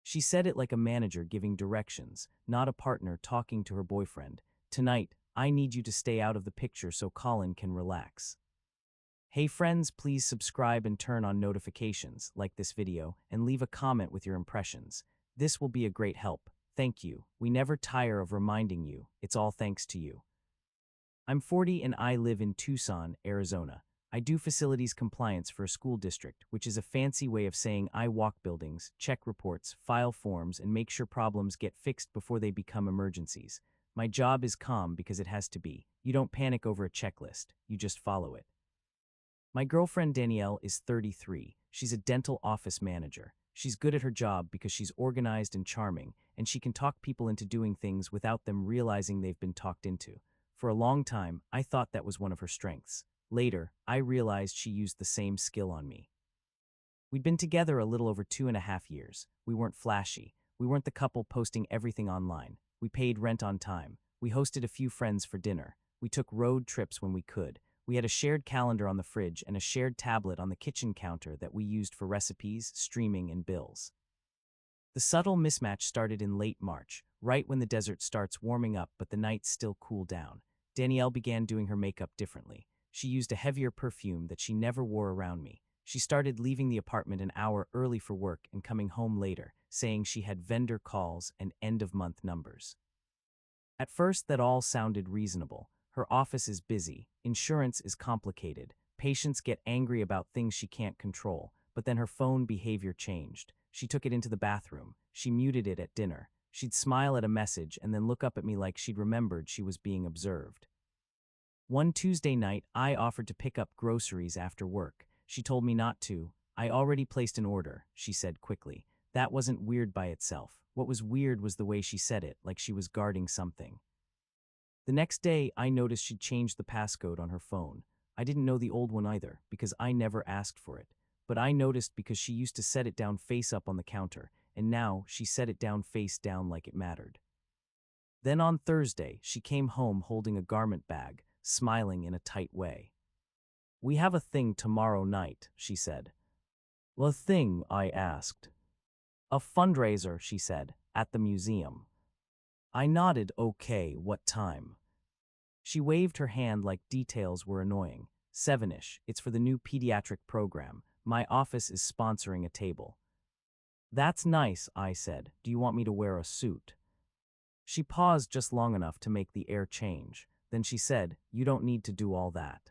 She said it like a manager giving directions, not a partner talking to her boyfriend. Tonight, I need you to stay out of the picture so Colin can relax. Hey friends, please subscribe and turn on notifications, like this video, and leave a comment with your impressions. This will be a great help. Thank you. We never tire of reminding you. It's all thanks to you. I'm 40 and I live in Tucson, Arizona. I do facilities compliance for a school district, which is a fancy way of saying I walk buildings, check reports, file forms, and make sure problems get fixed before they become emergencies. My job is calm because it has to be. You don't panic over a checklist, you just follow it. My girlfriend Danielle is 33. She's a dental office manager. She's good at her job because she's organized and charming, and she can talk people into doing things without them realizing they've been talked into. For a long time, I thought that was one of her strengths. Later, I realized she used the same skill on me. We'd been together a little over 2.5 years. We weren't flashy. We weren't the couple posting everything online. We paid rent on time. We hosted a few friends for dinner. We took road trips when we could. We had a shared calendar on the fridge and a shared tablet on the kitchen counter that we used for recipes, streaming, and bills. The subtle mismatch started in late March, right when the desert starts warming up but the nights still cool down. Danielle began doing her makeup differently. She used a heavier perfume that she never wore around me. She started leaving the apartment an hour early for work and coming home later, saying she had vendor calls and end-of-month numbers. At first, that all sounded reasonable. Her office is busy, insurance is complicated, patients get angry about things she can't control, but then her phone behavior changed. She took it into the bathroom. She muted it at dinner. She'd smile at a message and then look up at me like she'd remembered she was being observed. One Tuesday night, I offered to pick up groceries after work. She told me not to. I already placed an order, she said quickly. That wasn't weird by itself. What was weird was the way she said it, like she was guarding something. The next day, I noticed she'd changed the passcode on her phone. I didn't know the old one either, because I never asked for it. But I noticed because she used to set it down face up on the counter, and now she set it down face down like it mattered. Then on Thursday, she came home holding a garment bag, smiling in a tight way. "We have a thing tomorrow night," she said. "A thing?" I asked. "A fundraiser," she said, "at the museum." I nodded, "Okay, what time?" She waved her hand like details were annoying. 7-ish, it's for the new pediatric program. My office is sponsoring a table. "That's nice," I said. "Do you want me to wear a suit?" She paused just long enough to make the air change. Then she said, "You don't need to do all that."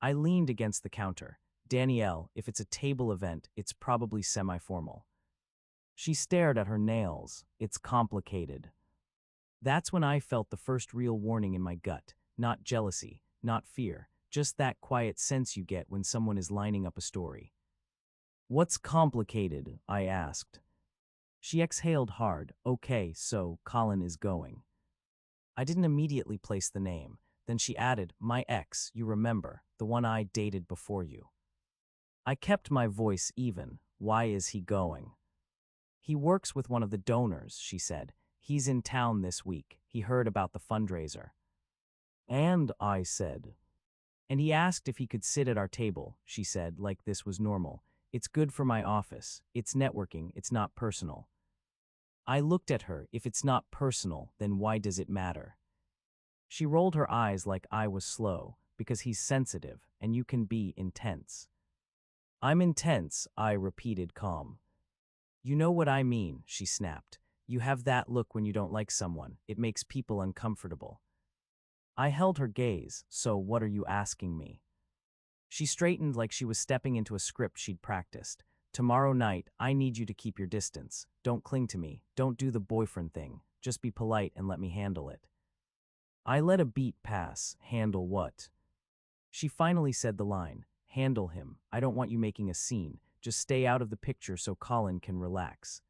I leaned against the counter. "Danielle, if it's a table event, it's probably semi-formal." She stared at her nails. "It's complicated." That's when I felt the first real warning in my gut. Not jealousy, not fear, just that quiet sense you get when someone is lining up a story. "What's complicated?" I asked. She exhaled hard. "Okay, so Colin is going." I didn't immediately place the name. Then she added, "My ex, you remember, the one I dated before you." I kept my voice even. "Why is he going?" "He works with one of the donors," she said. "He's in town this week. He heard about the fundraiser." "And," I said. "And he asked if he could sit at our table," she said, like this was normal. "It's good for my office. It's networking. It's not personal." I looked at her. "If it's not personal, then why does it matter?" She rolled her eyes like I was slow, "Because he's sensitive, and you can be intense." "I'm intense," I repeated, calm. "You know what I mean," she snapped. "You have that look when you don't like someone. It makes people uncomfortable." I held her gaze. "So what are you asking me?" She straightened like she was stepping into a script she'd practiced. "Tomorrow night, I need you to keep your distance. Don't cling to me. Don't do the boyfriend thing. Just be polite and let me handle it." I let a beat pass. "Handle what?" She finally said the line. "Handle him. I don't want you making a scene. Just stay out of the picture so Colin can relax."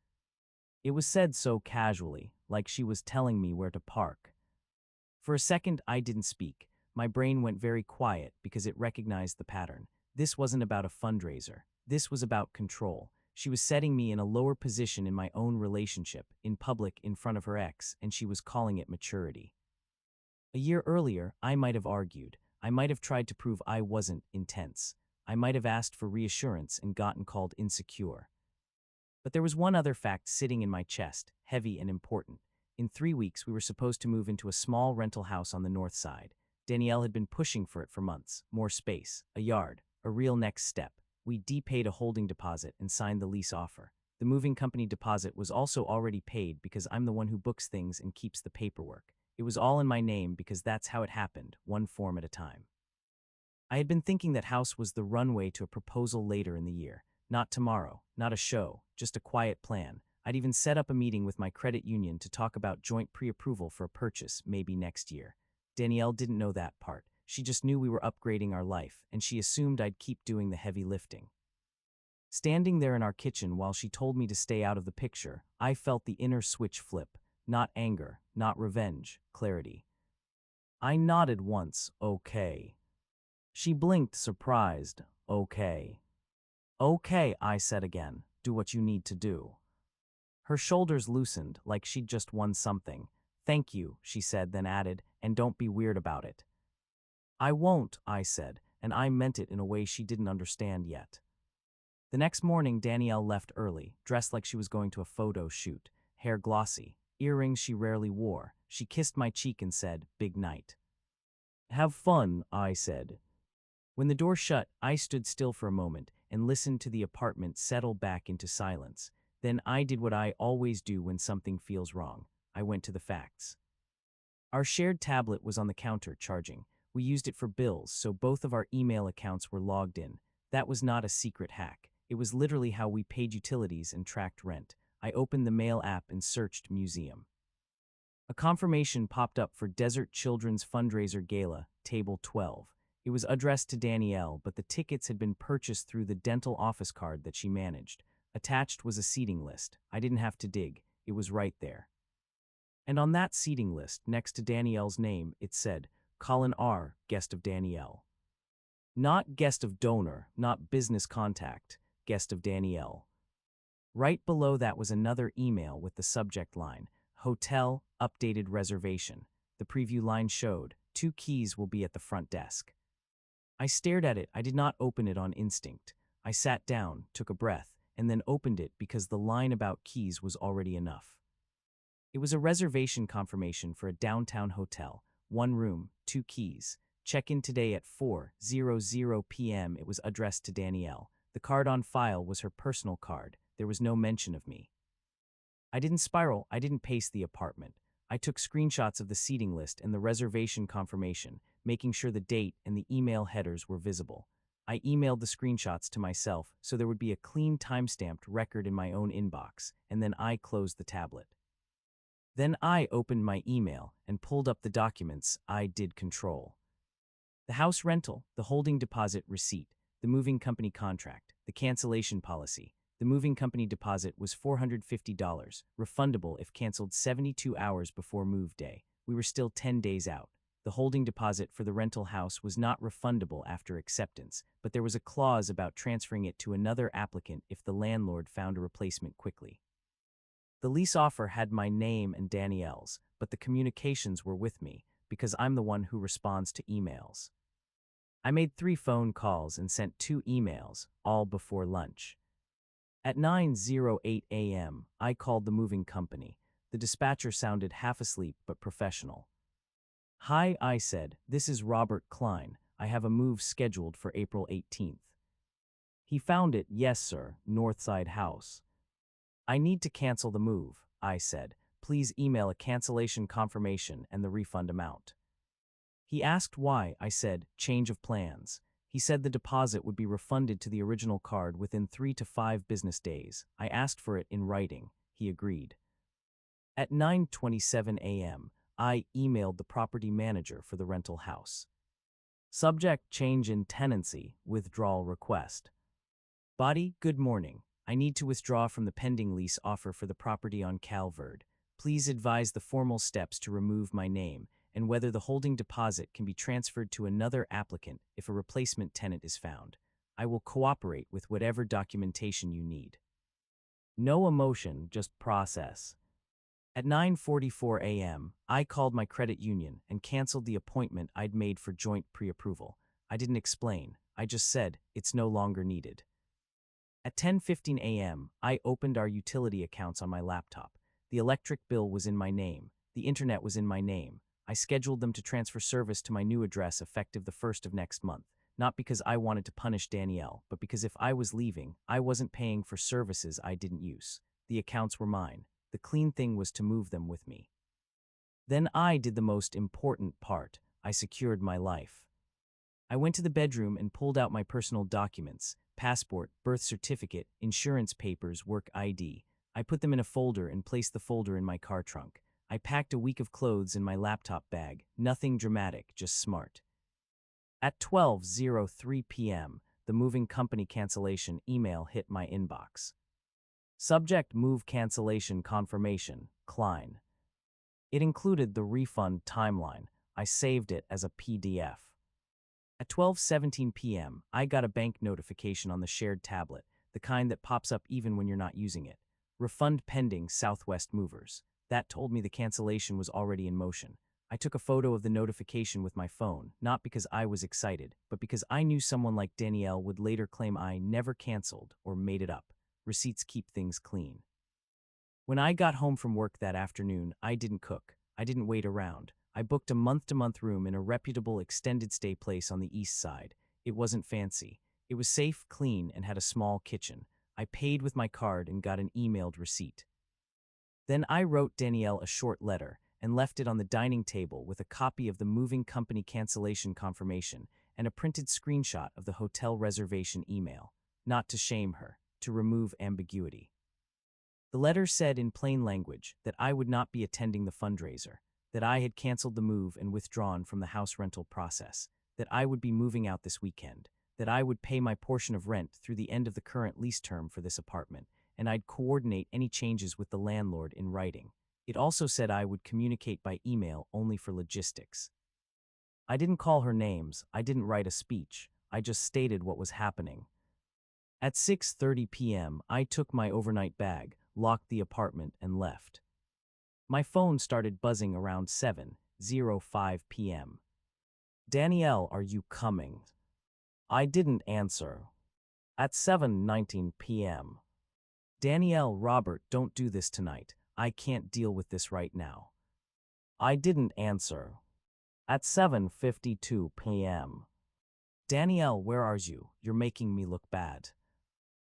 It was said so casually, like she was telling me where to park. For a second, I didn't speak. My brain went very quiet because it recognized the pattern. This wasn't about a fundraiser. This was about control. She was setting me in a lower position in my own relationship, in public, in front of her ex, and she was calling it maturity. A year earlier, I might have argued. I might have tried to prove I wasn't intense. I might have asked for reassurance and gotten called insecure. But there was one other fact sitting in my chest, heavy and important. In 3 weeks, we were supposed to move into a small rental house on the north side. Danielle had been pushing for it for months. More space, a yard, a real next step. We depaid a holding deposit and signed the lease offer. The moving company deposit was also already paid because I'm the one who books things and keeps the paperwork. It was all in my name because that's how it happened, one form at a time. I had been thinking that house was the runway to a proposal later in the year. Not tomorrow, not a show, just a quiet plan. I'd even set up a meeting with my credit union to talk about joint pre-approval for a purchase, maybe next year. Danielle didn't know that part. She just knew we were upgrading our life, and she assumed I'd keep doing the heavy lifting. Standing there in our kitchen while she told me to stay out of the picture, I felt the inner switch flip. Not anger, not revenge, clarity. I nodded once, okay. She blinked, surprised, okay. Okay, I said again, do what you need to do. Her shoulders loosened, like she'd just won something. Thank you, she said, then added, and don't be weird about it. I won't, I said, and I meant it in a way she didn't understand yet. The next morning, Danielle left early, dressed like she was going to a photo shoot, hair glossy, earrings she rarely wore. She kissed my cheek and said, big night. Have fun, I said. When the door shut, I stood still for a moment and listened to the apartment settle back into silence. Then I did what I always do when something feels wrong. I went to the facts. Our shared tablet was on the counter charging. We used it for bills, so both of our email accounts were logged in. That was not a secret hack. It was literally how we paid utilities and tracked rent. I opened the mail app and searched museum. A confirmation popped up for Desert Children's Fundraiser Gala, Table 12. It was addressed to Danielle, but the tickets had been purchased through the dental office card that she managed. Attached was a seating list. I didn't have to dig. It was right there. And on that seating list, next to Danielle's name, it said, Colin R., guest of Danielle. Not guest of donor, not business contact, guest of Danielle. Right below that was another email with the subject line, Hotel, updated reservation. The preview line showed, 2 keys will be at the front desk. I stared at it. I did not open it on instinct. I sat down, took a breath, and then opened it because the line about keys was already enough. It was a reservation confirmation for a downtown hotel, 1 room, 2 keys. Check-in today at 4:00 p.m. It was addressed to Danielle. The card on file was her personal card. There was no mention of me. I didn't spiral. I didn't pace the apartment. I took screenshots of the seating list and the reservation confirmation, making sure the date and the email headers were visible. I emailed the screenshots to myself so there would be a clean time-stamped record in my own inbox, and then I closed the tablet. Then I opened my email and pulled up the documents I did control. The house rental, the holding deposit receipt, the moving company contract, the cancellation policy. The moving company deposit was $450, refundable if canceled 72 hours before move day. We were still 10 days out. The holding deposit for the rental house was not refundable after acceptance, but there was a clause about transferring it to another applicant if the landlord found a replacement quickly. The lease offer had my name and Danielle's, but the communications were with me because I'm the one who responds to emails. I made 3 phone calls and sent 2 emails, all before lunch. At 9:08 a.m., I called the moving company. The dispatcher sounded half asleep but professional. Hi, I said, this is Robert Klein. I have a move scheduled for April 18th. He found it, yes sir, Northside House. I need to cancel the move, I said. Please email a cancellation confirmation and the refund amount. He asked why. I said, change of plans. He said the deposit would be refunded to the original card within 3 to 5 business days. I asked for it in writing. He agreed. At 9:27 a.m., I emailed the property manager for the rental house. Subject, change in tenancy, withdrawal request. Body, good morning. I need to withdraw from the pending lease offer for the property on Calvert. Please advise the formal steps to remove my name and whether the holding deposit can be transferred to another applicant if a replacement tenant is found. I will cooperate with whatever documentation you need. No emotion, just process. At 9:44 a.m., I called my credit union and canceled the appointment I'd made for joint pre-approval. I didn't explain. I just said, it's no longer needed. At 10:15 a.m., I opened our utility accounts on my laptop. The electric bill was in my name. The internet was in my name. I scheduled them to transfer service to my new address effective the 1st of next month, not because I wanted to punish Danielle, but because if I was leaving, I wasn't paying for services I didn't use. The accounts were mine. The clean thing was to move them with me. Then I did the most important part. I secured my life. I went to the bedroom and pulled out my personal documents, passport, birth certificate, insurance papers, work ID. I put them in a folder and placed the folder in my car trunk. I packed a week of clothes in my laptop bag. Nothing dramatic, just smart. At 12:03 p.m., the moving company cancellation email hit my inbox. Subject: move cancellation confirmation, Klein. It included the refund timeline. I saved it as a PDF. At 12:17 p.m., I got a bank notification on the shared tablet, the kind that pops up even when you're not using it. Refund pending, Southwest Movers. That told me the cancellation was already in motion. I took a photo of the notification with my phone, not because I was excited, but because I knew someone like Danielle would later claim I never canceled or made it up. Receipts keep things clean. When I got home from work that afternoon, I didn't cook. I didn't wait around. I booked a month-to-month room in a reputable extended stay place on the east side. It wasn't fancy. It was safe, clean, and had a small kitchen. I paid with my card and got an emailed receipt. Then I wrote Danielle a short letter and left it on the dining table with a copy of the moving company cancellation confirmation and a printed screenshot of the hotel reservation email. Not to shame her, to remove ambiguity. The letter said in plain language that I would not be attending the fundraiser, that I had canceled the move and withdrawn from the house rental process, that I would be moving out this weekend, that I would pay my portion of rent through the end of the current lease term for this apartment, and I'd coordinate any changes with the landlord in writing. It also said I would communicate by email only for logistics. I didn't call her names, I didn't write a speech, I just stated what was happening. At 6:30 p.m., I took my overnight bag, locked the apartment, and left. My phone started buzzing around 7:05 p.m. Danielle, are you coming? I didn't answer. At 7:19 p.m. Danielle, Robert, don't do this tonight. I can't deal with this right now. I didn't answer. At 7:52 p.m. Danielle, where are you? You're making me look bad.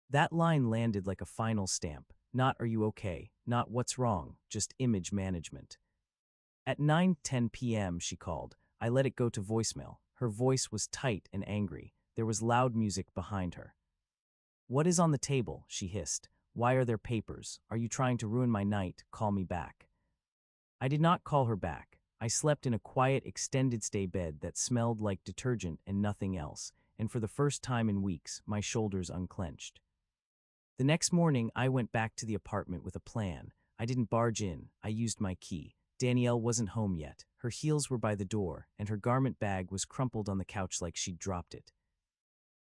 That line landed like a final stamp. Not are you okay, not what's wrong, just image management. At 9:10 p.m. she called. I let it go to voicemail. Her voice was tight and angry. There was loud music behind her. What is on the table? She hissed. Why are there papers? Are you trying to ruin my night? Call me back. I did not call her back. I slept in a quiet extended stay bed that smelled like detergent and nothing else, and for the first time in weeks, my shoulders unclenched. The next morning, I went back to the apartment with a plan. I didn't barge in. I used my key. Danielle wasn't home yet. Her heels were by the door, and her garment bag was crumpled on the couch like she'd dropped it.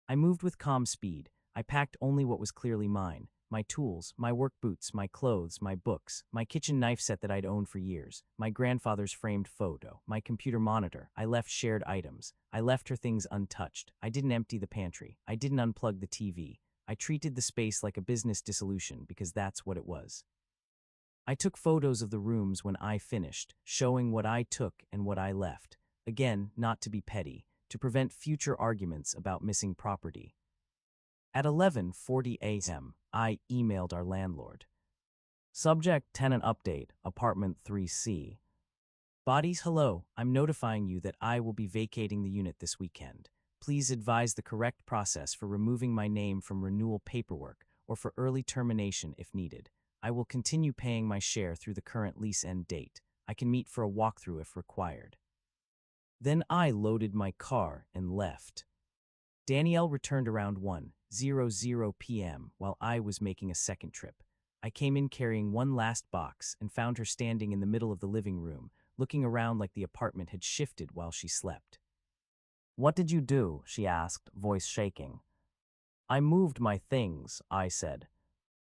I moved with calm speed. I packed only what was clearly mine. My tools, my work boots, my clothes, my books, my kitchen knife set that I'd owned for years, my grandfather's framed photo, my computer monitor. I left shared items. I left her things untouched. I didn't empty the pantry. I didn't unplug the TV. I treated the space like a business dissolution because that's what it was. I took photos of the rooms when I finished, showing what I took and what I left. Again, not to be petty, to prevent future arguments about missing property. At 11:40 a.m., I emailed our landlord. Subject: tenant update, apartment 3C. Bodies, hello, I'm notifying you that I will be vacating the unit this weekend. Please advise the correct process for removing my name from renewal paperwork or for early termination if needed. I will continue paying my share through the current lease end date. I can meet for a walkthrough if required. Then I loaded my car and left. Danielle returned around 1:00 p.m. while I was making a second trip. I came in carrying one last box and found her standing in the middle of the living room, looking around like the apartment had shifted while she slept. What did you do? She asked, voice shaking. I moved my things, I said.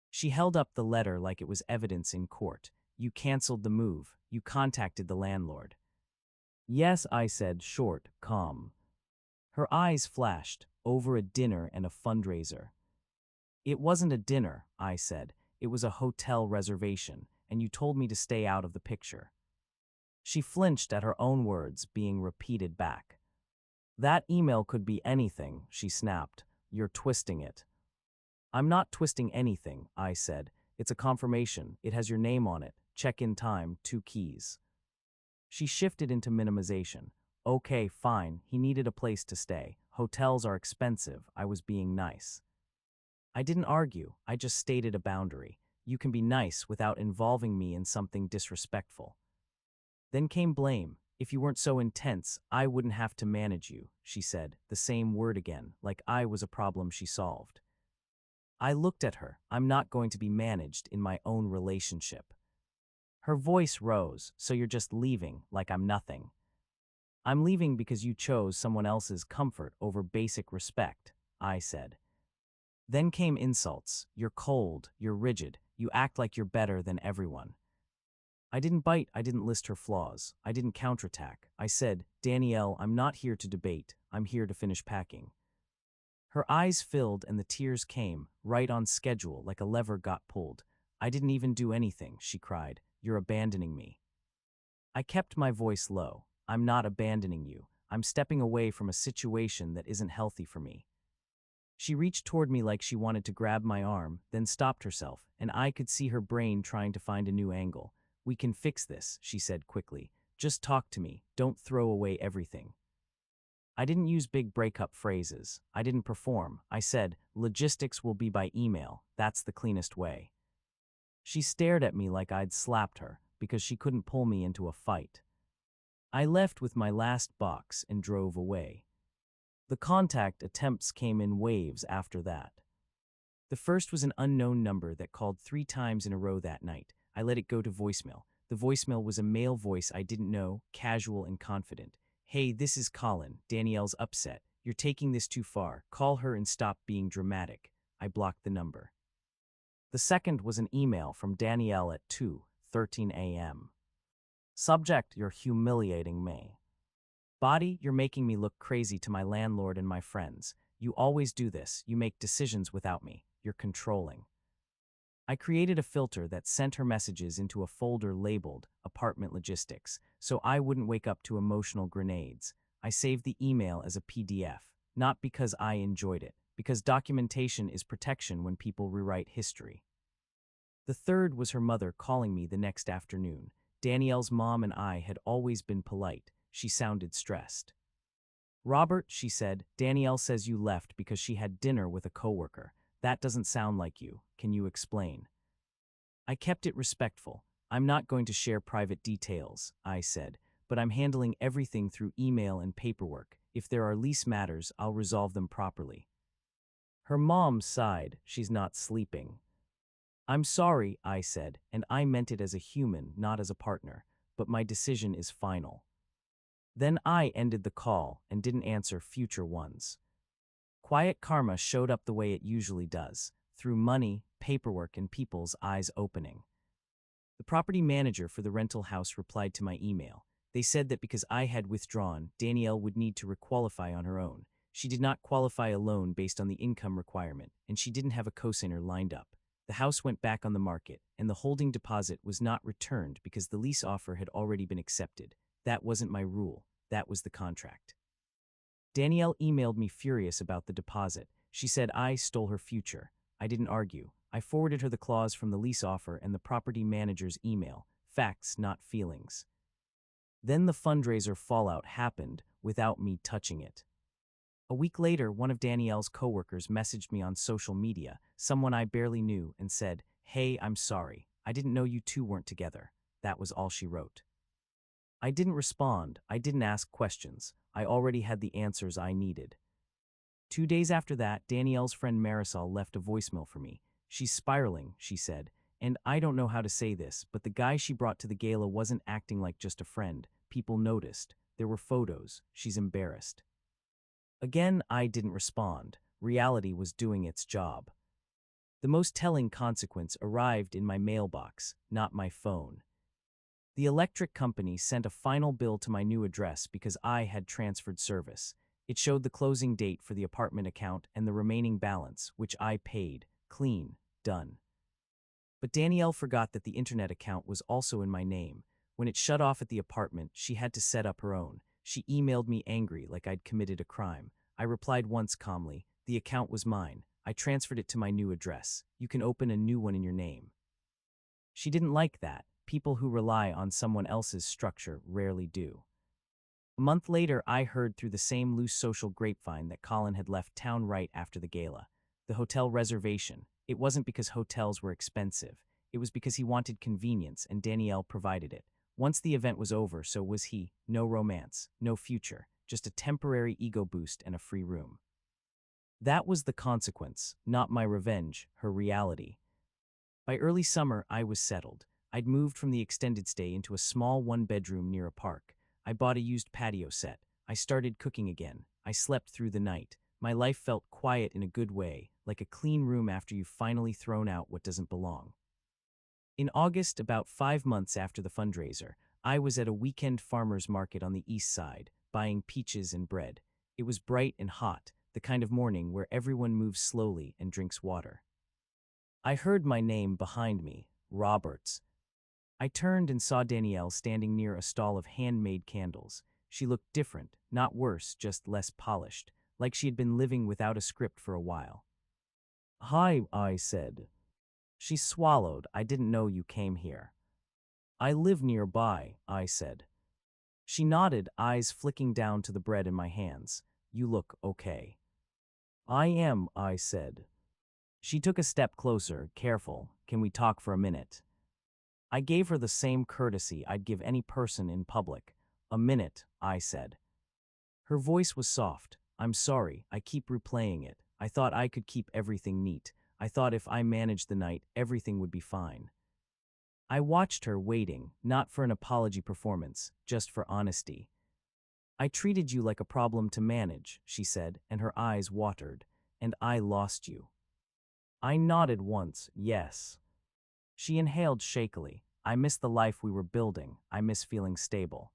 She held up the letter like it was evidence in court. You canceled the move. You contacted the landlord. Yes, I said, short, calm. Her eyes flashed, over a dinner and a fundraiser. It wasn't a dinner, I said. It was a hotel reservation, and you told me to stay out of the picture. She flinched at her own words being repeated back. That email could be anything, she snapped. You're twisting it. I'm not twisting anything, I said. It's a confirmation. It has your name on it. Check-in time, 2 keys. She shifted into minimization. Okay, fine. He needed a place to stay. Hotels are expensive. I was being nice. I didn't argue. I just stated a boundary. You can be nice without involving me in something disrespectful. Then came blame. If you weren't so intense, I wouldn't have to manage you, she said, the same word again, like I was a problem she solved. I looked at her. I'm not going to be managed in my own relationship. Her voice rose. So you're just leaving, like I'm nothing. I'm leaving because you chose someone else's comfort over basic respect, I said. Then came insults. You're cold, you're rigid, you act like you're better than everyone. I didn't bite, I didn't list her flaws, I didn't counterattack. I said, Danielle, I'm not here to debate, I'm here to finish packing. Her eyes filled and the tears came, right on schedule, like a lever got pulled. I didn't even do anything, she cried. You're abandoning me. I kept my voice low. I'm not abandoning you. I'm stepping away from a situation that isn't healthy for me. She reached toward me like she wanted to grab my arm, then stopped herself, and I could see her brain trying to find a new angle. We can fix this, she said quickly. Just talk to me. Don't throw away everything. I didn't use big breakup phrases. I didn't perform. I said, logistics will be by email. That's the cleanest way. She stared at me like I'd slapped her, because she couldn't pull me into a fight. I left with my last box and drove away. The contact attempts came in waves after that. The first was an unknown number that called 3 times in a row that night. I let it go to voicemail. The voicemail was a male voice I didn't know, casual and confident. Hey, this is Colin. Danielle's upset. You're taking this too far. Call her and stop being dramatic. I blocked the number. The second was an email from Danielle at 2:13 a.m. Subject, you're humiliating me. Body, you're making me look crazy to my landlord and my friends. You always do this. You make decisions without me. You're controlling. I created a filter that sent her messages into a folder labeled Apartment Logistics, so I wouldn't wake up to emotional grenades. I saved the email as a PDF, not because I enjoyed it, because documentation is protection when people rewrite history. The third was her mother calling me the next afternoon. Danielle's mom and I had always been polite. She sounded stressed. Robert, she said, Danielle says you left because she had dinner with a coworker. That doesn't sound like you. Can you explain? I kept it respectful. I'm not going to share private details, I said, but I'm handling everything through email and paperwork. If there are lease matters, I'll resolve them properly. Her mom sighed. She's not sleeping. I'm sorry, I said, and I meant it as a human, not as a partner, but my decision is final. Then I ended the call and didn't answer future ones. Quiet karma showed up the way it usually does, through money, paperwork, and people's eyes opening. The property manager for the rental house replied to my email. They said that because I had withdrawn, Danielle would need to requalify on her own. She did not qualify alone based on the income requirement, and she didn't have a cosigner lined up. The house went back on the market, and the holding deposit was not returned because the lease offer had already been accepted. That wasn't my rule. That was the contract. Danielle emailed me furious about the deposit. She said I stole her future. I didn't argue. I forwarded her the clause from the lease offer and the property manager's email. Facts, not feelings. Then the fundraiser fallout happened without me touching it. A week later, one of Danielle's coworkers messaged me on social media, someone I barely knew, and said, Hey, I'm sorry. I didn't know you two weren't together. That was all she wrote. I didn't respond. I didn't ask questions. I already had the answers I needed. 2 days after that, Danielle's friend Marisol left a voicemail for me. She's spiraling, she said, and I don't know how to say this, but the guy she brought to the gala wasn't acting like just a friend. People noticed. There were photos. She's embarrassed. Again, I didn't respond. Reality was doing its job. The most telling consequence arrived in my mailbox, not my phone. The electric company sent a final bill to my new address because I had transferred service. It showed the closing date for the apartment account and the remaining balance, which I paid, Clean. Done. But Danielle forgot that the internet account was also in my name. When it shut off at the apartment, she had to set up her own. She emailed me angry like I'd committed a crime. I replied once calmly, "The account was mine. I transferred it to my new address. You can open a new one in your name." She didn't like that. People who rely on someone else's structure rarely do. A month later, I heard through the same loose social grapevine that Colin had left town right after the gala. The hotel reservation. It wasn't because hotels were expensive. It was because he wanted convenience and Danielle provided it. Once the event was over, so was he. No romance, no future, just a temporary ego boost and a free room. That was the consequence, not my revenge, her reality. By early summer, I was settled. I'd moved from the extended stay into a small one-bedroom near a park. I bought a used patio set. I started cooking again. I slept through the night. My life felt quiet in a good way, like a clean room after you've finally thrown out what doesn't belong. In August, about 5 months after the fundraiser, I was at a weekend farmer's market on the east side, buying peaches and bread. It was bright and hot, the kind of morning where everyone moves slowly and drinks water. I heard my name behind me, Roberts. I turned and saw Danielle standing near a stall of handmade candles. She looked different, not worse, just less polished, like she had been living without a script for a while. "Hi," I said. She swallowed. "I didn't know you came here." "I live nearby," I said. She nodded, eyes flicking down to the bread in my hands. "You look okay." "I am," I said. She took a step closer, careful. "Can we talk for a minute?" I gave her the same courtesy I'd give any person in public. "A minute," I said. Her voice was soft. "I'm sorry, I keep replaying it. I thought I could keep everything neat. I thought if I managed the night, everything would be fine." I watched her, waiting, not for an apology performance, just for honesty. "I treated you like a problem to manage," she said, and her eyes watered. "And I lost you." I nodded once, yes. She inhaled shakily. "I miss the life we were building. I miss feeling stable."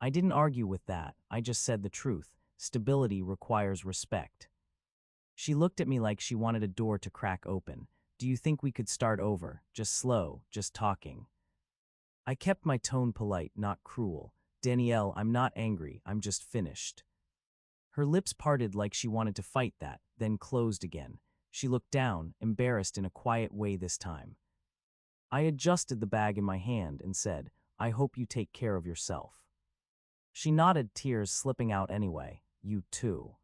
I didn't argue with that. I just said the truth. Stability requires respect. She looked at me like she wanted a door to crack open. "Do you think we could start over? Just slow, just talking." I kept my tone polite, not cruel. "Danielle, I'm not angry. I'm just finished." Her lips parted like she wanted to fight that, then closed again. She looked down, embarrassed in a quiet way this time. I adjusted the bag in my hand and said, "I hope you take care of yourself." She nodded, tears slipping out anyway. "You too."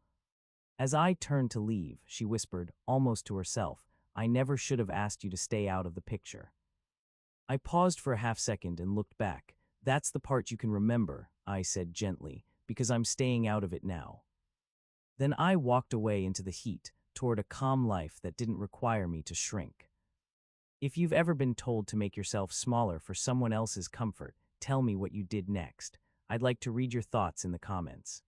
As I turned to leave, she whispered, almost to herself, "I never should have asked you to stay out of the picture." I paused for a half-second and looked back. "That's the part you can remember," I said gently, "because I'm staying out of it now." Then I walked away into the heat, toward a calm life that didn't require me to shrink. If you've ever been told to make yourself smaller for someone else's comfort, tell me what you did next. I'd like to read your thoughts in the comments.